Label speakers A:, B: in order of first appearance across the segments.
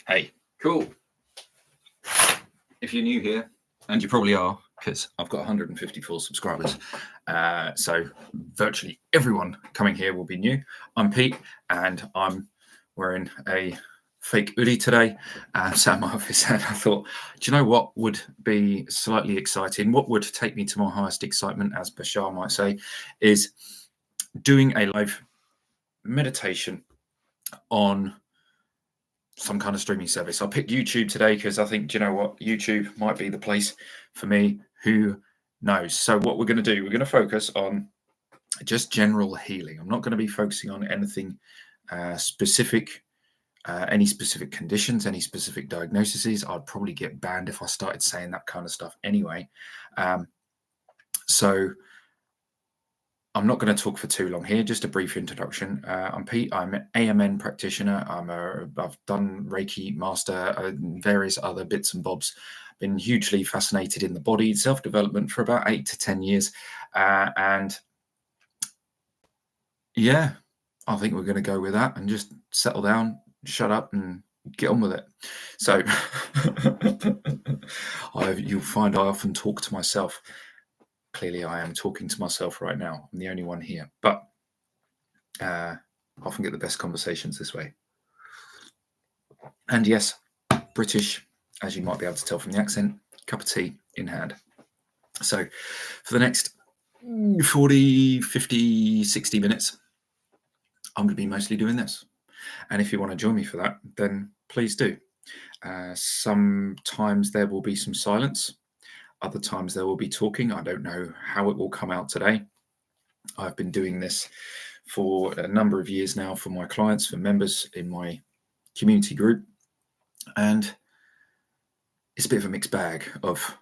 A: Hey, cool. If you're new here, and you probably are, because I've got 154 subscribers, so virtually everyone coming here will be new. I'm Pete, and I'm wearing a fake hoodie today. Sat in my office, and I thought, do you know what would be slightly exciting? What would take me to my highest excitement, as Bashar might say, is doing a live meditation on some kind of streaming service. I picked YouTube today because I think, do you know what? YouTube might be the place for me. Who knows? So what we're going to do, we're going to focus on just general healing. I'm not going to be focusing on anything specific, any specific conditions, any specific diagnoses. I'd probably get banned if I started saying that kind of stuff anyway. So I'm not going to talk for too long here, just a brief introduction. I'm Pete, I'm an AMN practitioner. I've done Reiki master, various other bits and bobs. Been hugely fascinated in the body, self-development for about 8 to 10 years. And yeah, I think we're going to go with that and just settle down, shut up and get on with it. So you'll find I often talk to myself. Clearly, I am talking to myself right now. I'm the only one here, but I often get the best conversations this way. And yes, British, as you might be able to tell from the accent, cup of tea in hand. So for the next 40, 50, 60 minutes, I'm going to be mostly doing this. And if you want to join me for that, then please do. Sometimes there will be some silence. Other times there will be talking. I don't know how it will come out today. I've been doing this for a number of years now for my clients, for members in my community group. And it's a bit of a mixed bag of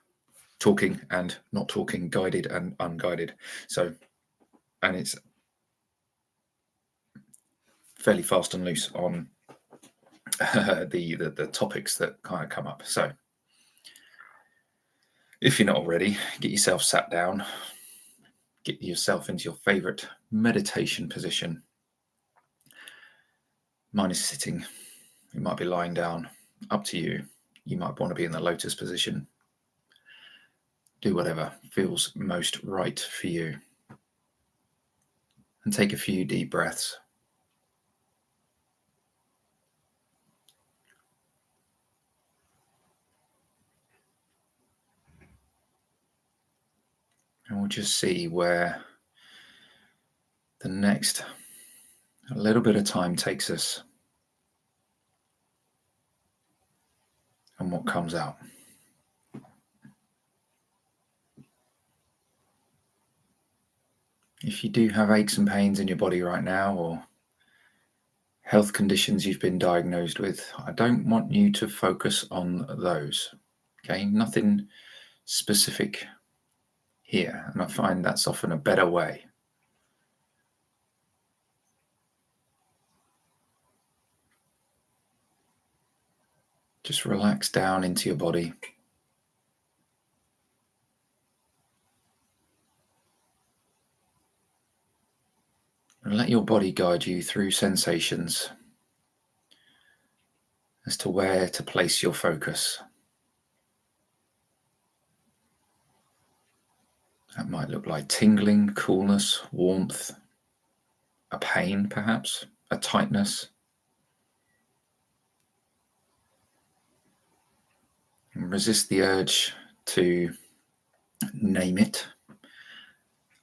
A: talking and not talking, guided and unguided. So, and it's fairly fast and loose on the topics that kind of come up. So if you're not already, get yourself sat down, get yourself into your favorite meditation position. Mine is sitting. You might be lying down. Up to you. You might want to be in the lotus position. Do whatever feels most right for you. And take a few deep breaths. And we'll just see where the next a little bit of time takes us and what comes out. If you do have aches and pains in your body right now, or health conditions you've been diagnosed with, I don't want you to focus on those. Okay, nothing specific here, and I find that's often a better way. Just relax down into your body. And let your body guide you through sensations as to where to place your focus. That might look like tingling, coolness, warmth, a pain perhaps, a tightness. And resist the urge to name it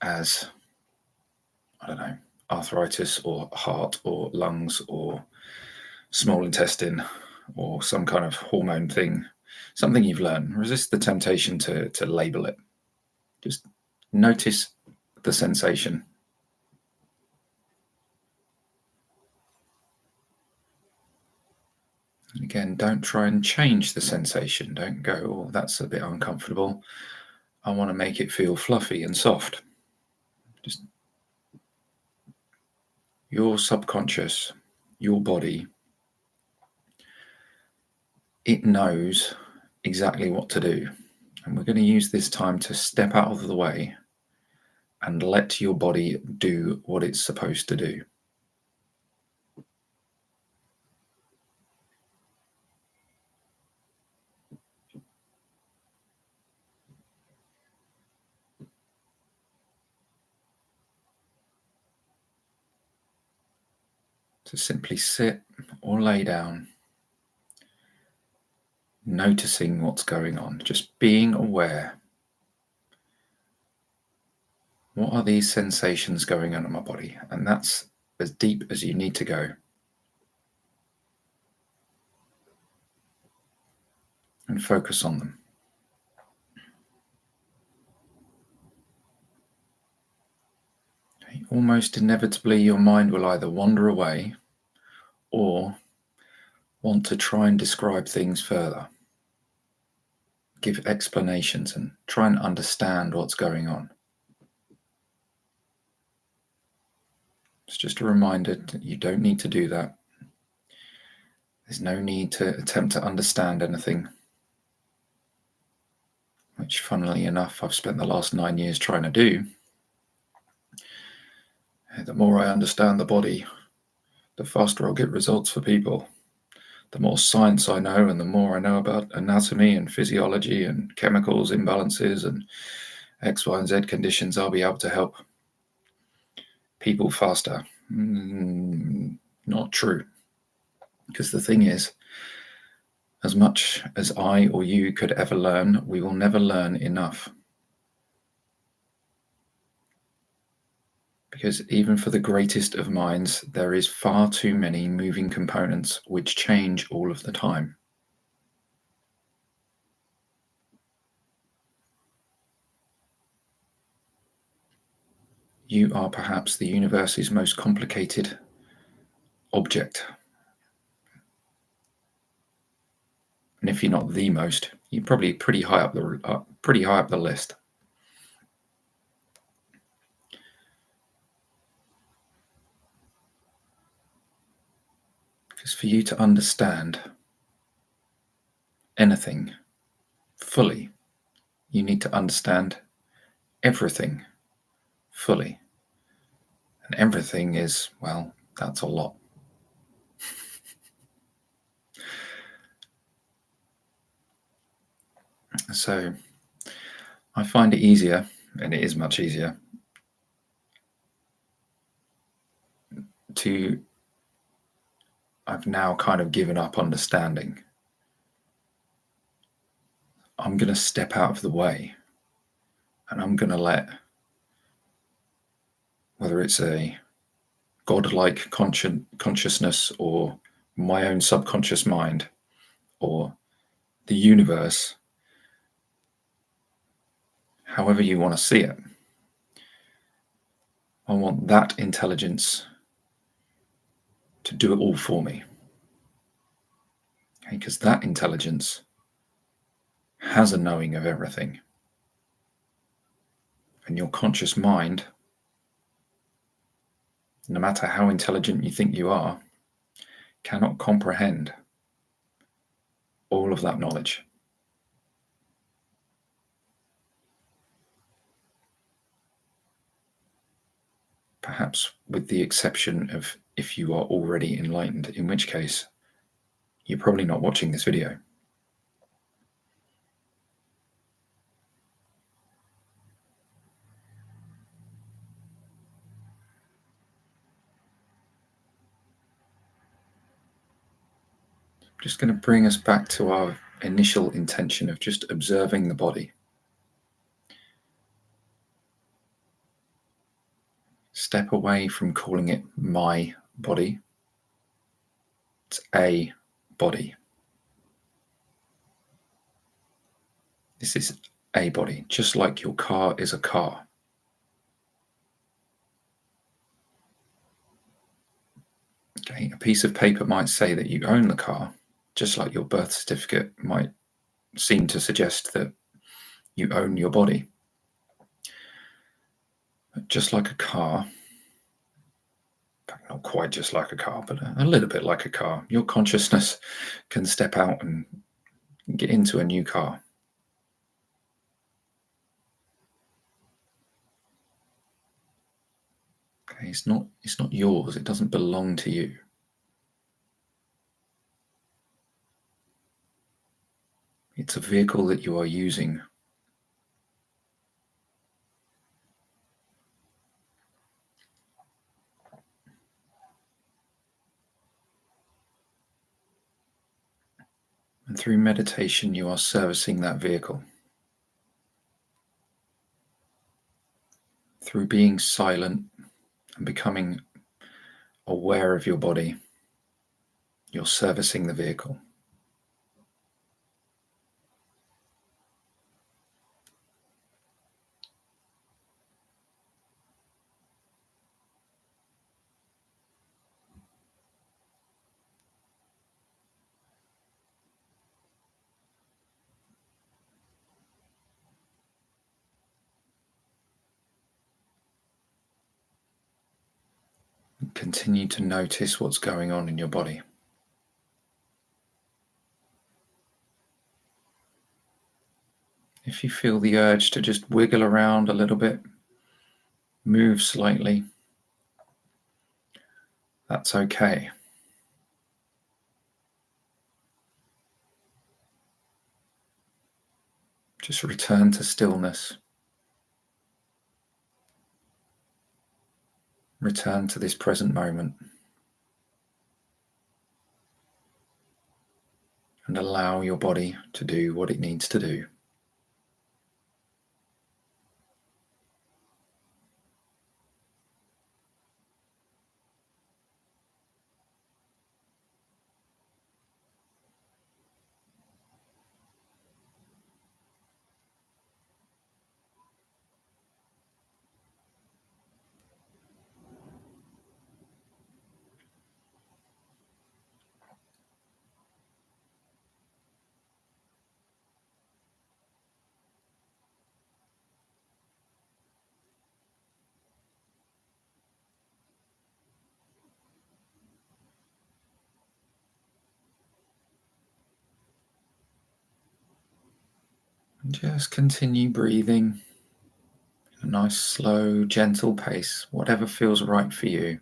A: as, I don't know, arthritis or heart or lungs or small intestine or some kind of hormone thing, something you've learned. Resist the temptation to label it. Just notice the sensation. And again, don't try and change the sensation. Don't go, oh, that's a bit uncomfortable. I want to make it feel fluffy and soft. Just your subconscious, your body, it knows exactly what to do. And we're going to use this time to step out of the way and let your body do what it's supposed to do. to simply sit or lay down, noticing what's going on, just being aware. What are these sensations going on in my body? And that's as deep as you need to go. And focus on them. Almost inevitably, your mind will either wander away or want to try and describe things further, give explanations, and try and understand what's going on. It's just a reminder that you don't need to do that. There's no need to attempt to understand anything, which, funnily enough, I've spent the last 9 years trying to do. The more I understand the body, the faster I'll get results for people. The more science I know, and the more I know about anatomy and physiology and chemicals imbalances and X, Y, and Z conditions, I'll be able to help people faster. Not true. Because the thing is, as much as I or you could ever learn, we will never learn enough. Because even for the greatest of minds, there is far too many moving components which change all of the time. You are perhaps the universe's most complicated object. And if you're not the most, you're probably pretty high up the list. Because for you to understand anything fully, you need to understand everything fully. And everything is, well, that's a lot. So I find it easier, and it is much easier, I've now kind of given up understanding. I'm going to step out of the way, and I'm going to let, whether it's a godlike consciousness or my own subconscious mind or the universe, however you want to see it, I want that intelligence to do it all for me. Okay, because that intelligence has a knowing of everything. And your conscious mind, no matter how intelligent you think you are, cannot comprehend all of that knowledge. Perhaps with the exception of if you are already enlightened, in which case you're probably not watching this video. Just going to bring us back to our initial intention of just observing the body. Step away from calling it my body. It's a body. This is a body, just like your car is a car. Okay, a piece of paper might say that you own the car, just like your birth certificate might seem to suggest that you own your body. But just like a car, not quite just like a car, but a little bit like a car, your consciousness can step out and get into a new car. Okay, it's not yours. It doesn't belong to you. It's a vehicle that you are using. And through meditation, you are servicing that vehicle. Through being silent and becoming aware of your body, you're servicing the vehicle. Continue to notice what's going on in your body. If you feel the urge to just wiggle around a little bit, move slightly, that's okay. Just return to stillness. Return to this present moment. And allow your body to do what it needs to do. And just continue breathing in a nice, slow, gentle pace, whatever feels right for you.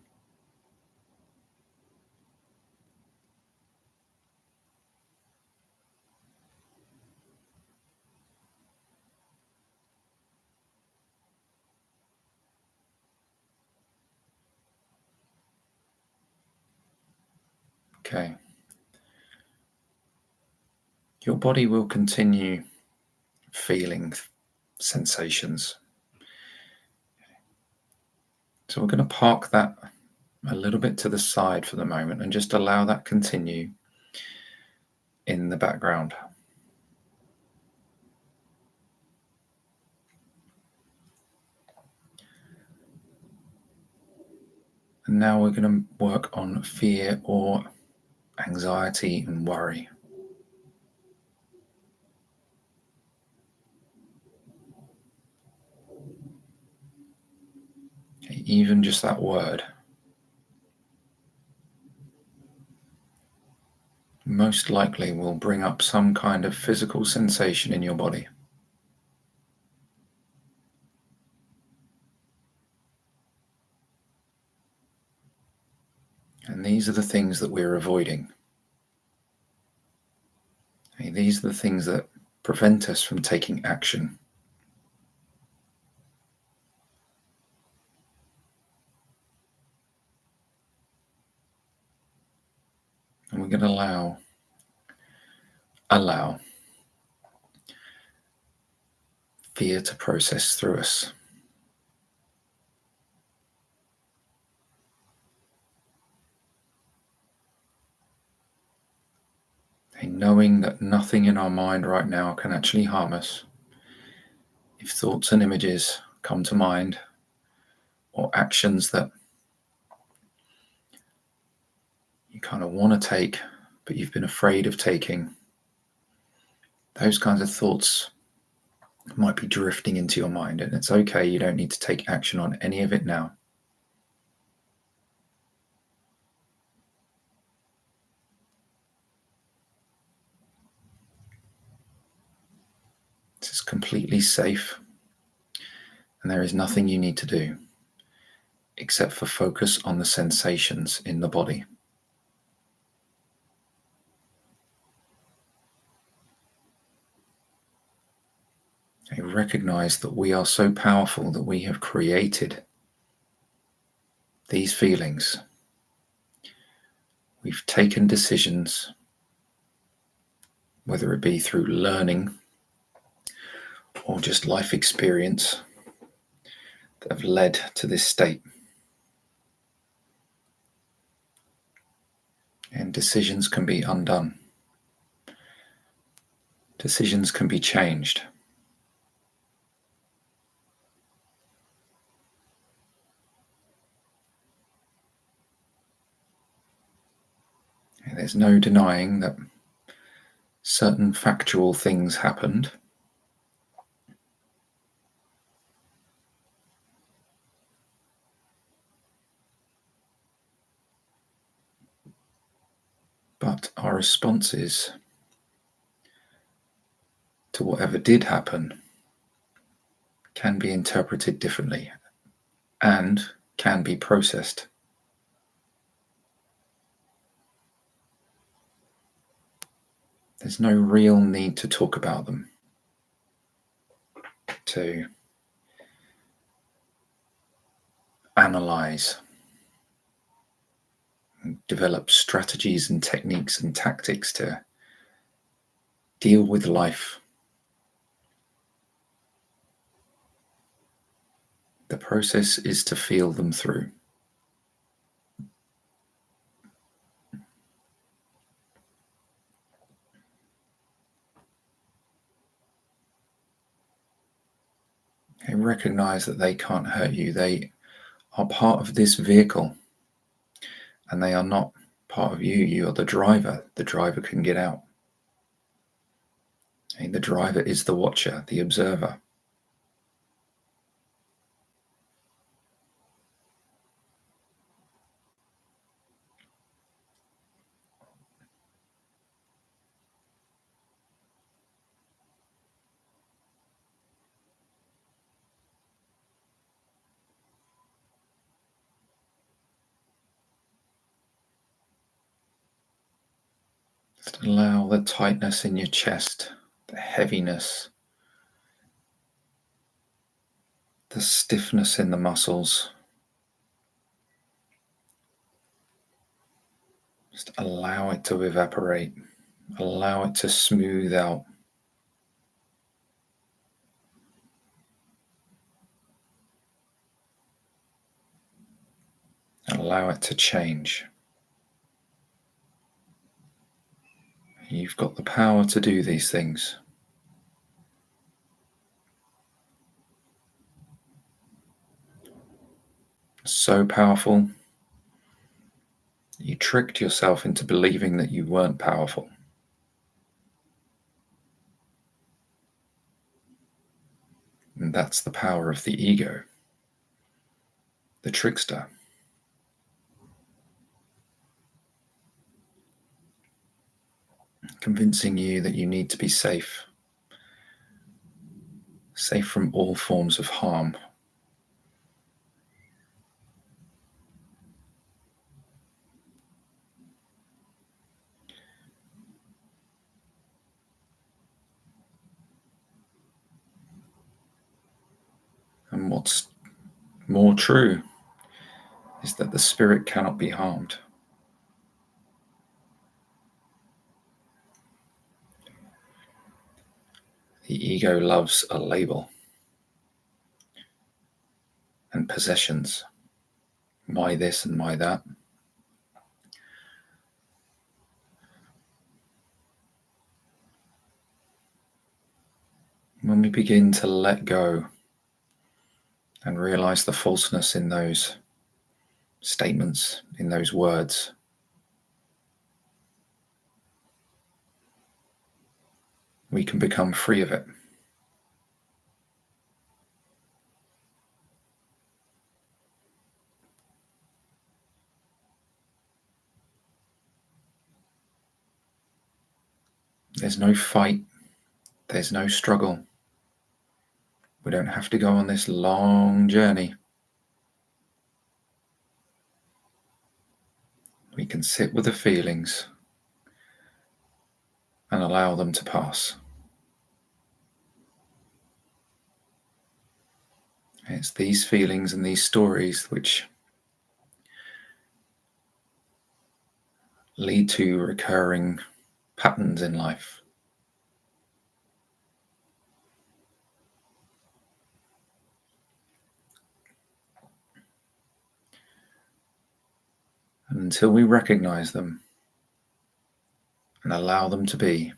A: Okay. Your body will continue feeling sensations. So we're going to park that a little bit to the side for the moment and just allow that continue in the background. And now we're going to work on fear or anxiety and worry. Even just that word most likely will bring up some kind of physical sensation in your body. And these are the things that we're avoiding. These are the things that prevent us from taking action. And we're going to allow fear to process through us. Knowing that nothing in our mind right now can actually harm us. If thoughts and images come to mind, or actions that you kind of want to take, but you've been afraid of taking, those kinds of thoughts might be drifting into your mind, and it's okay. You don't need to take action on any of it now. This is completely safe, and there is nothing you need to do except for focus on the sensations in the body. I recognize that we are so powerful that we have created these feelings. We've taken decisions. whether it be through learning or just life experience, that have led to this state. And decisions can be undone. Decisions can be changed. And there's no denying that certain factual things happened. But our responses to whatever did happen can be interpreted differently and can be processed. There's no real need to talk about them, to analyze, and develop strategies and techniques and tactics to deal with life. The process is to feel them through. And recognize that they can't hurt you. They are part of this vehicle and they are not part of you. You are the driver. The driver can get out. And the driver is the watcher, the observer. Just allow the tightness in your chest, the heaviness, the stiffness in the muscles. Just allow it to evaporate. Allow it to smooth out. Allow it to change. You've got the power to do these things. So powerful. You tricked yourself into believing that you weren't powerful. And that's the power of the ego, the trickster. Convincing you that you need to be safe. Safe from all forms of harm. And what's more true is that the spirit cannot be harmed. The ego loves a label and possessions. My this and my that. When we begin to let go and realize the falseness in those statements, in those words, we can become free of it. There's no fight. There's no struggle. We don't have to go on this long journey. We can sit with the feelings and allow them to pass. It's these feelings and these stories which lead to recurring patterns in life, And until we recognize them and allow them to be,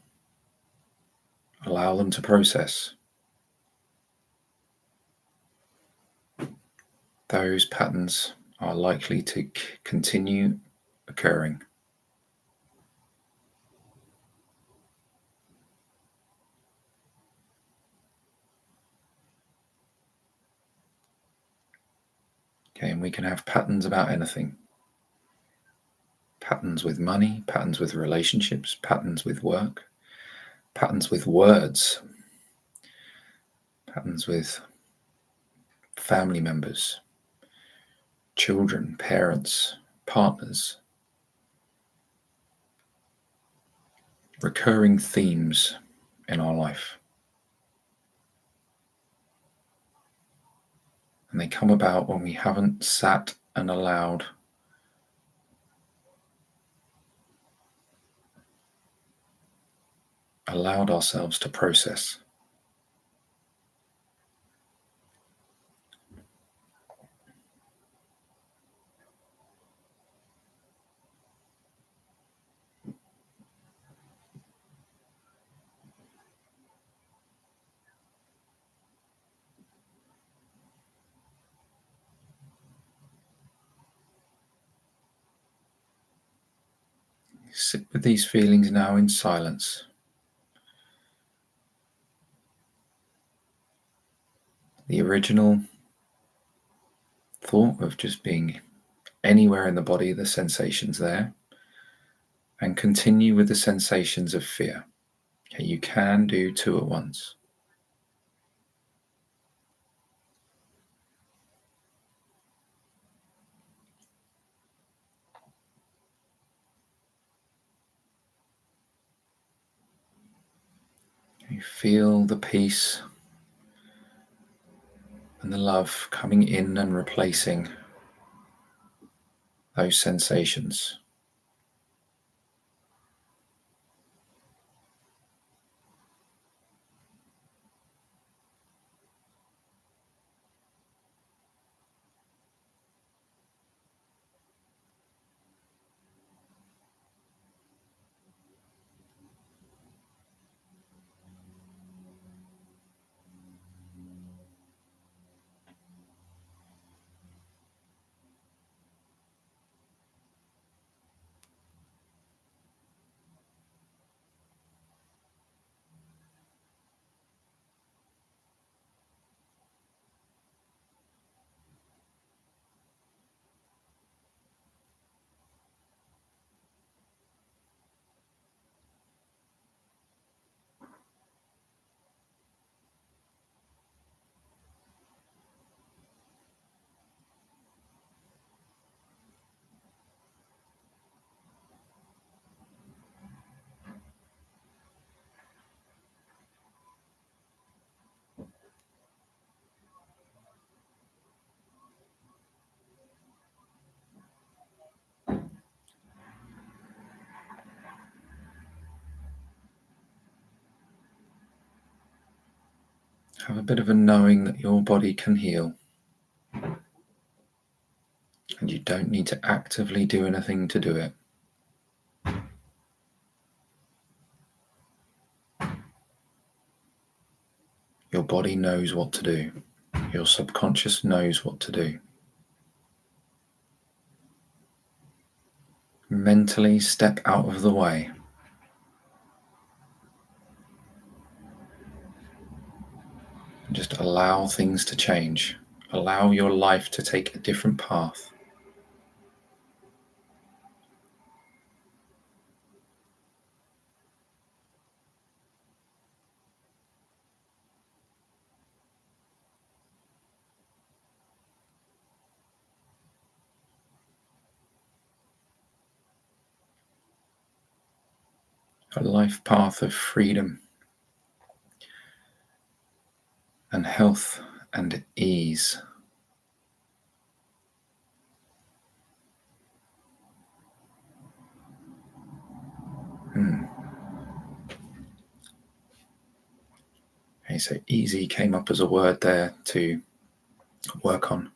A: allow them to process, those patterns are likely to continue occurring. Okay, and we can have patterns about anything. Patterns with money, patterns with relationships, patterns with work, patterns with words, patterns with family members, children, parents, partners, recurring themes in our life. And they come about when we haven't sat and allowed ourselves to process. Sit with these feelings now in silence. The original thought of just being anywhere in the body, the sensations there, and continue with the sensations of fear. Okay, you can do two at once. You feel the peace and the love coming in and replacing those sensations. Have a bit of a knowing that your body can heal. And you don't need to actively do anything to do it. Your body knows what to do. Your subconscious knows what to do. Mentally step out of the way. And just allow things to change. Allow your life to take a different path. A life path of freedom and health and ease. Okay, so easy came up as a word there to work on.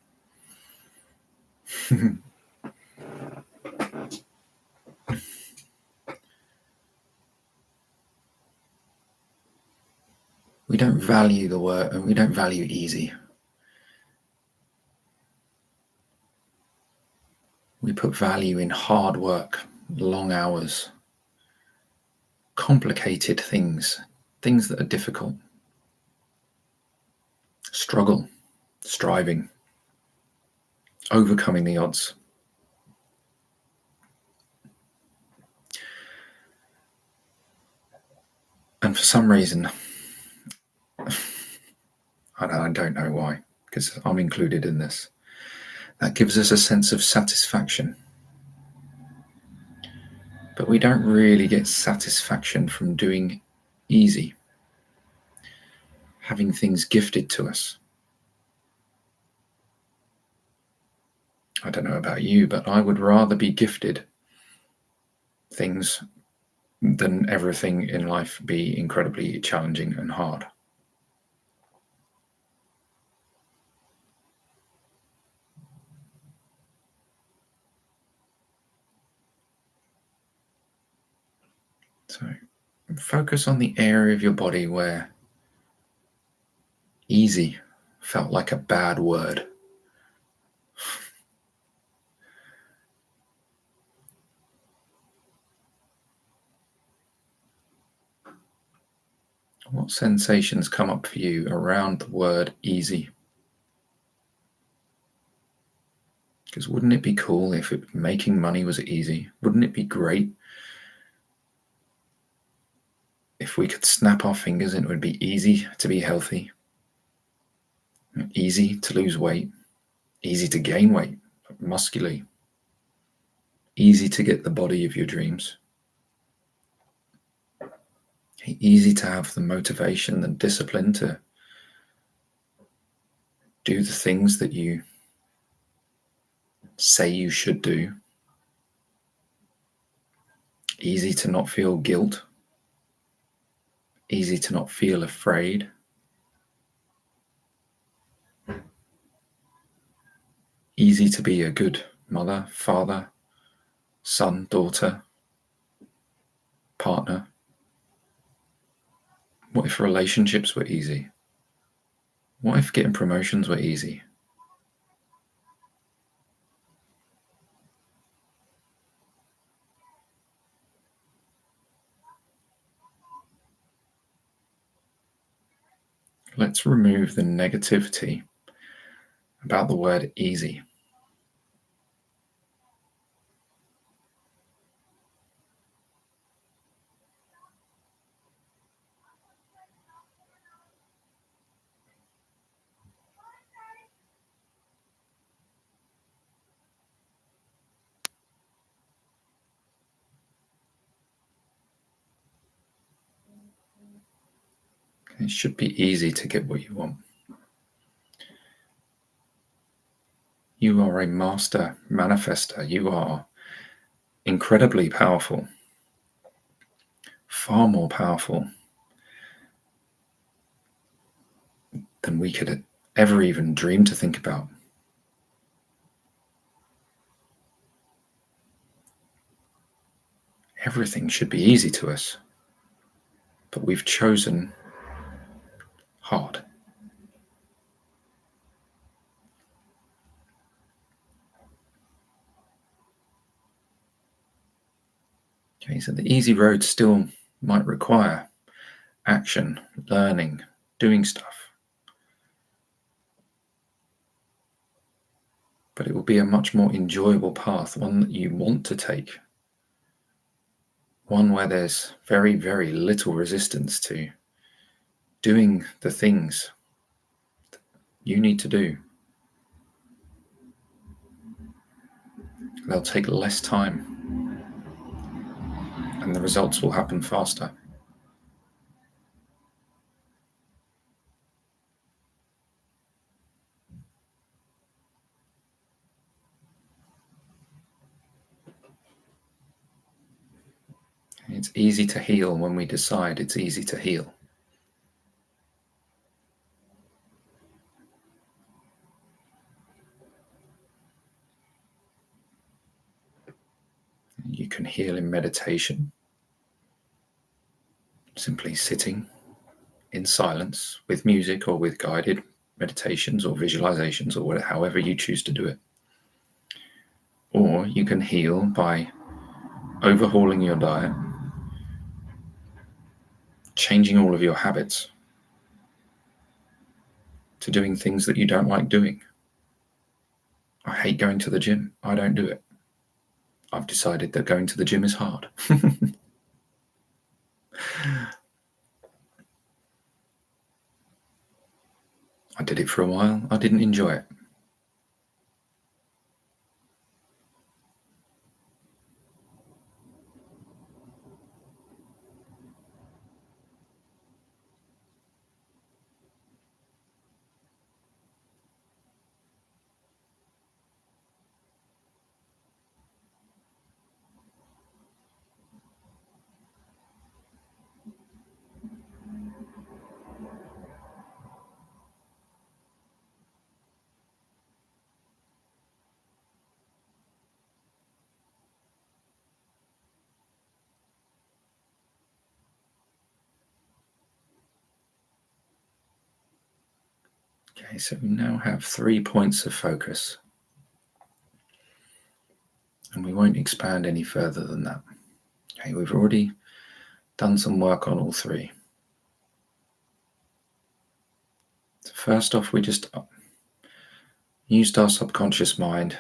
A: We don't value the work, and we don't value easy. We put value in hard work, long hours, complicated things, things that are difficult, struggle, striving, overcoming the odds. And for some reason, I don't know why, because I'm included in this, that gives us a sense of satisfaction. But we don't really get satisfaction from doing easy, having things gifted to us. I don't know about you, but I would rather be gifted things than everything in life be incredibly challenging and hard. So focus on the area of your body where easy felt like a bad word. What sensations come up for you around the word easy? Because wouldn't it be cool if making money was easy? Wouldn't it be great if we could snap our fingers and it would be easy to be healthy, easy to lose weight, easy to gain weight muscularly, easy to get the body of your dreams, easy to have the motivation and discipline to do the things that you say you should do, easy to not feel guilt, easy to not feel afraid, easy to be a good mother, father, son, daughter, partner. What if relationships were easy? What if getting promotions were easy? Let's remove the negativity about the word easy. It should be easy to get what you want. You are a master manifester. You are incredibly powerful, far more powerful than we could ever even dream to think about. Everything should be easy to us, but we've chosen hard. Okay, so the easy road still might require action, learning, doing stuff. But it will be a much more enjoyable path, one that you want to take, one where there's very, very little resistance to doing the things you need to do. They'll take less time, and the results will happen faster. It's easy to heal when we decide it's easy to heal. You can heal in meditation, simply sitting, in silence with music or with guided meditations or visualizations or whatever, however you choose to do it. Or you can heal by overhauling your diet, changing all of your habits to doing things that you don't like doing. I hate going to the gym. I don't do it. I've decided that going to the gym is hard. I did it for a while. I didn't enjoy it. Okay, so we now have 3 points of focus. And we won't expand any further than that. Okay, we've already done some work on all 3. So first off, we just used our subconscious mind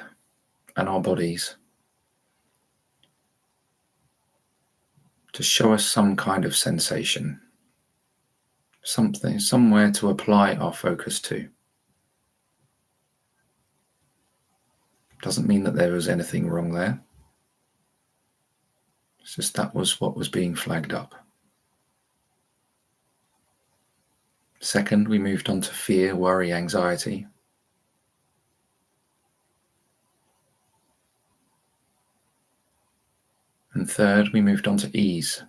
A: and our bodies to show us some kind of sensation, something, somewhere to apply our focus to. Doesn't mean that there was anything wrong there. It's just that was what was being flagged up. Second, we moved on to fear, worry, anxiety. And third, we moved on to ease.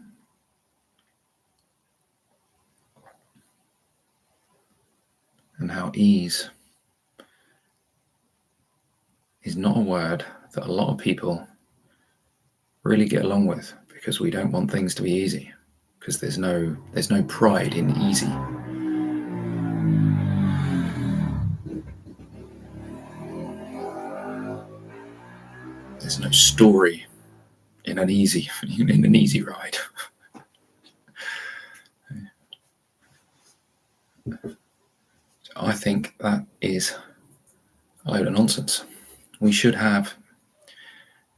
A: And how ease is not a word that a lot of people really get along with, because we don't want things to be easy, because there's no pride in easy. There's no story in an easy ride. I think that is a load of nonsense. We should have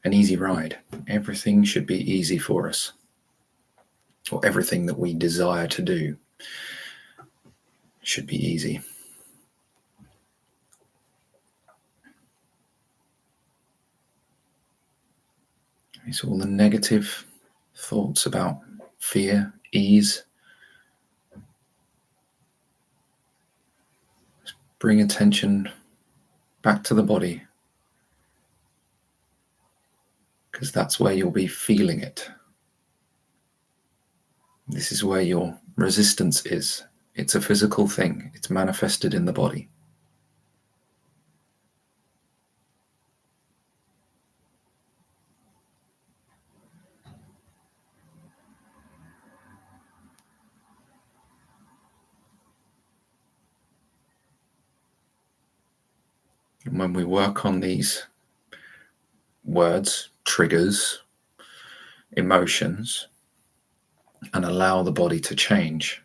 A: an easy ride. Everything should be easy for us, or everything that we desire to do should be easy. So all the negative thoughts about fear, ease, bring attention back to the body, because that's where you'll be feeling it. This is where your resistance is. It's a physical thing. It's manifested in the body. And when we work on these words, triggers, emotions, and allow the body to change,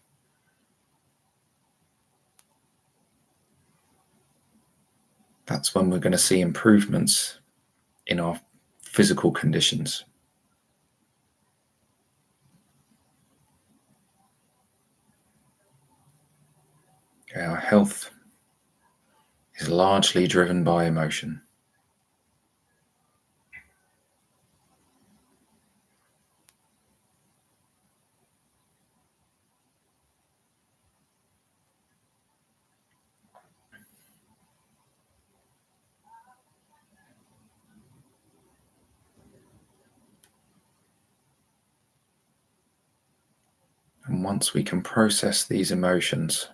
A: that's when we're going to see improvements in our physical conditions. Okay, our health is largely driven by emotion. And once we can process these emotions,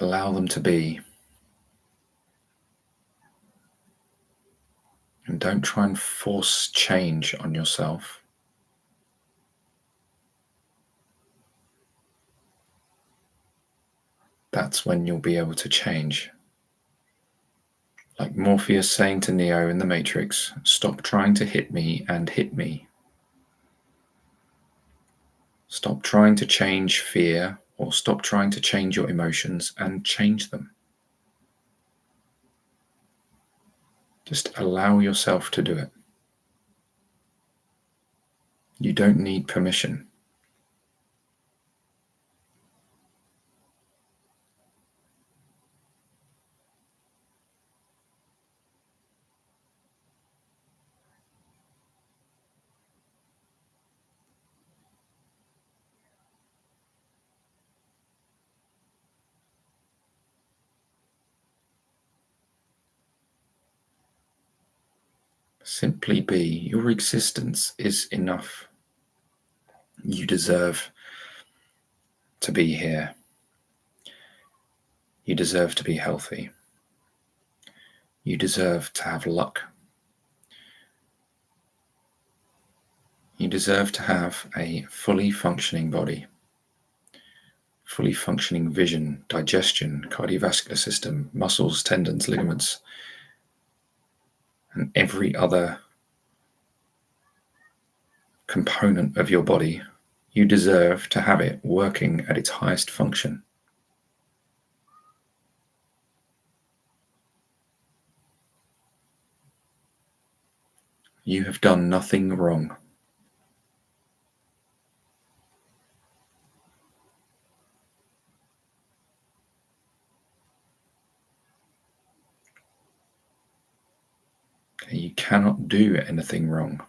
A: allow them to be, and don't try and force change on yourself. that's when you'll be able to change. Like Morpheus saying to Neo in the Matrix, stop trying to hit me and hit me. Stop trying to change fear, or stop trying to change your emotions and change them. Just allow yourself to do it. You don't need permission. Simply be. Your existence is enough. You deserve to be here. You deserve to be healthy. You deserve to have luck. You deserve to have a fully functioning body, fully functioning vision, digestion, cardiovascular system, muscles, tendons, ligaments, and every other component of your body. You deserve to have it working at its highest function. You have done nothing wrong. You cannot do anything wrong.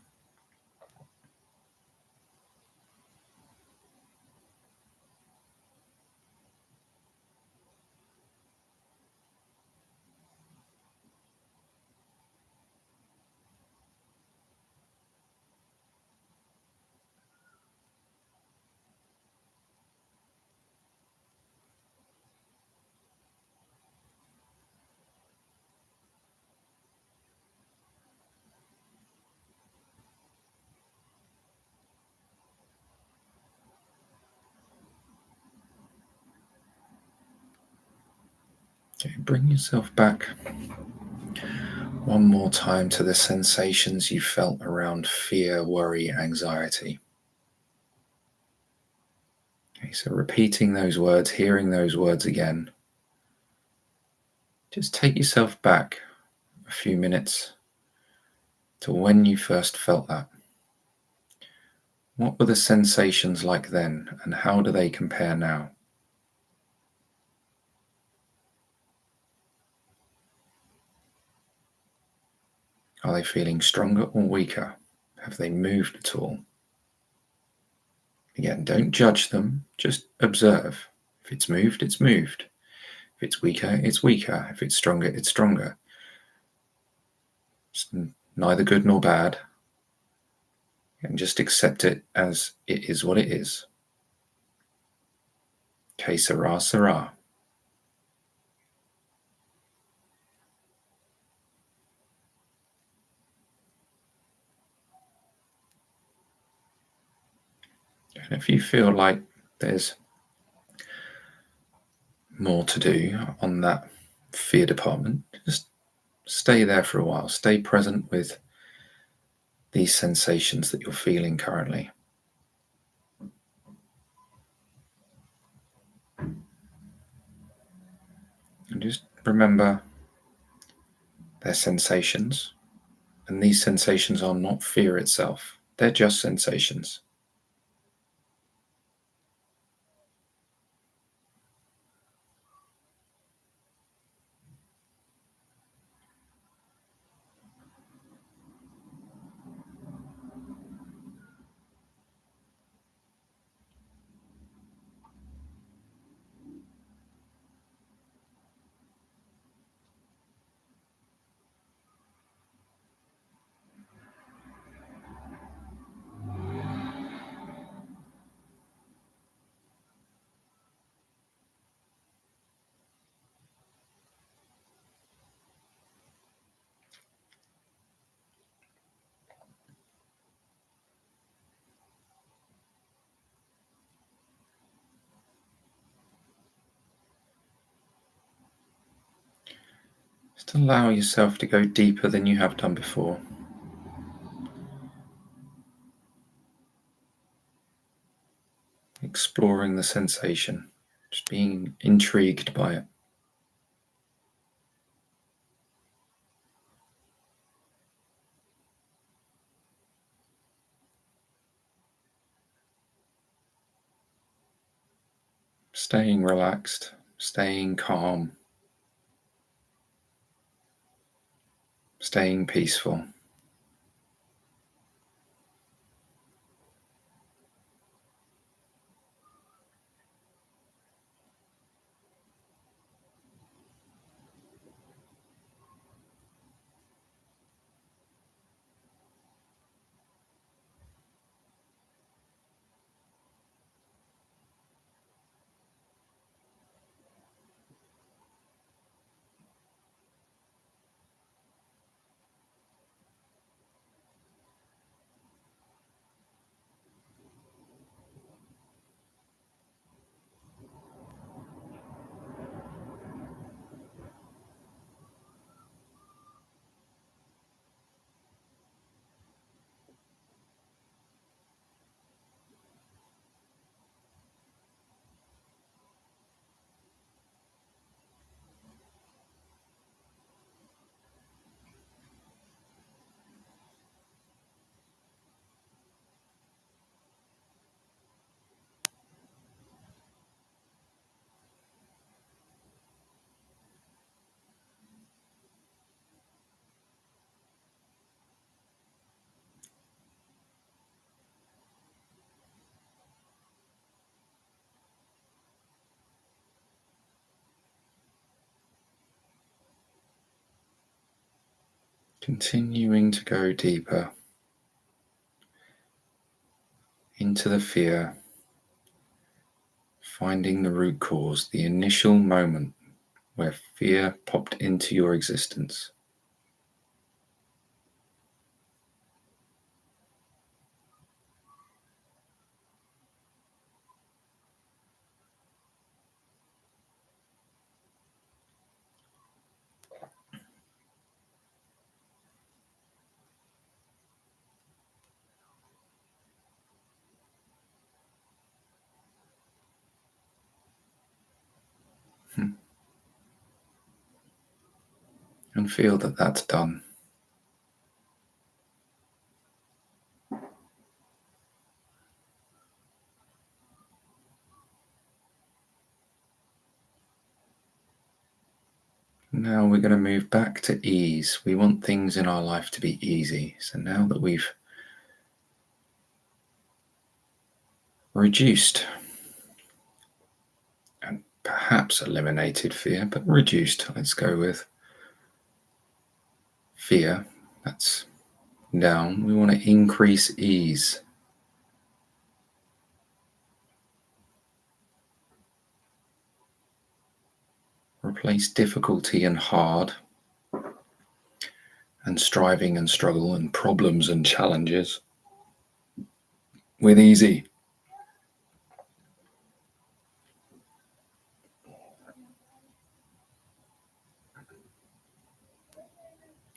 A: Okay, bring yourself back one more time to the sensations you felt around fear, worry, anxiety. Okay, so repeating those words, hearing those words again, just take yourself back a few minutes to when you first felt that. What were the sensations like then, and how do they compare now? Are they feeling stronger or weaker? Have they moved at all? Again, don't judge them, just observe. If it's moved, it's moved. If it's weaker, it's weaker. If it's stronger, it's stronger. It's neither good nor bad. And just accept it as it is what it is. Que sera, sera. And if you feel like there's more to do on that fear department, just stay there for a while. Stay present with these sensations that you're feeling currently. And just remember they're sensations, and these sensations are not fear itself. They're just sensations. Just allow yourself to go deeper than you have done before. Exploring the sensation, just being intrigued by it. Staying relaxed, staying calm, staying peaceful. Continuing to go deeper into the fear, finding the root cause, the initial moment where fear popped into your existence. And feel that that's done. Now we're going to move back to ease. We want things in our life to be easy. So now that we've reduced and perhaps eliminated fear, but reduced, let's go with fear, that's down. We want to increase ease. Replace difficulty and hard, and striving and struggle and problems and challenges with easy.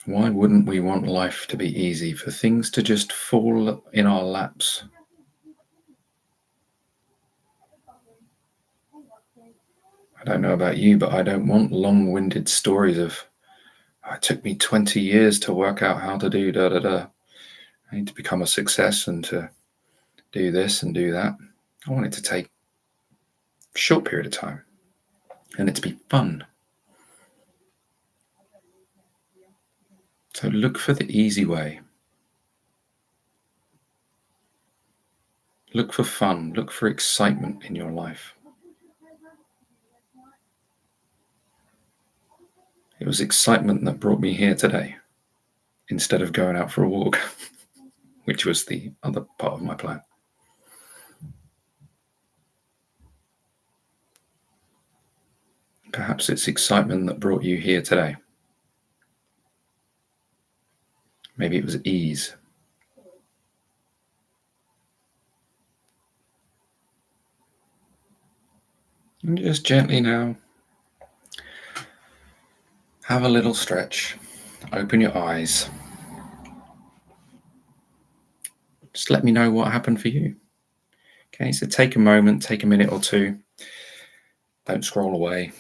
A: Why wouldn't we want life to be easy, for things to just fall in our laps? I don't know about you, but I don't want long-winded stories of, "Oh, it took me 20 years to work out how to do da da da. I need to become a success and to do this and do that." I want it to take a short period of time and it to be fun. So look for the easy way. Look for fun. Look for excitement in your life. It was excitement that brought me here today, instead of going out for a walk, which was the other part of my plan. Perhaps it's excitement that brought you here today. Maybe it was ease. And just gently now, Have a little stretch. Open your eyes. Just let me know what happened for you. Okay, so take a moment, take a minute or two. Don't scroll away.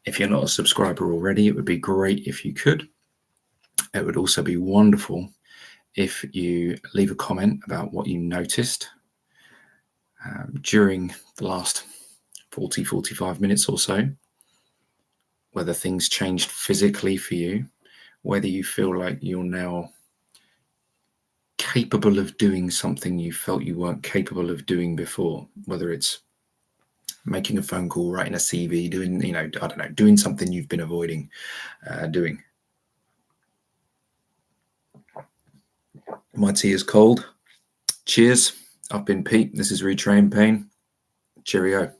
A: If you're not a subscriber already, it would be great if you could. It would also be wonderful if you leave a comment about what you noticed during the last 45 minutes or so, whether things changed physically for you, whether you feel like you're now capable of doing something you felt you weren't capable of doing before, whether it's making a phone call, writing a CV, doing, I don't know, doing something you've been avoiding doing. My tea is cold. Cheers. I've been Pete. This is Retrain Pain. Cheerio.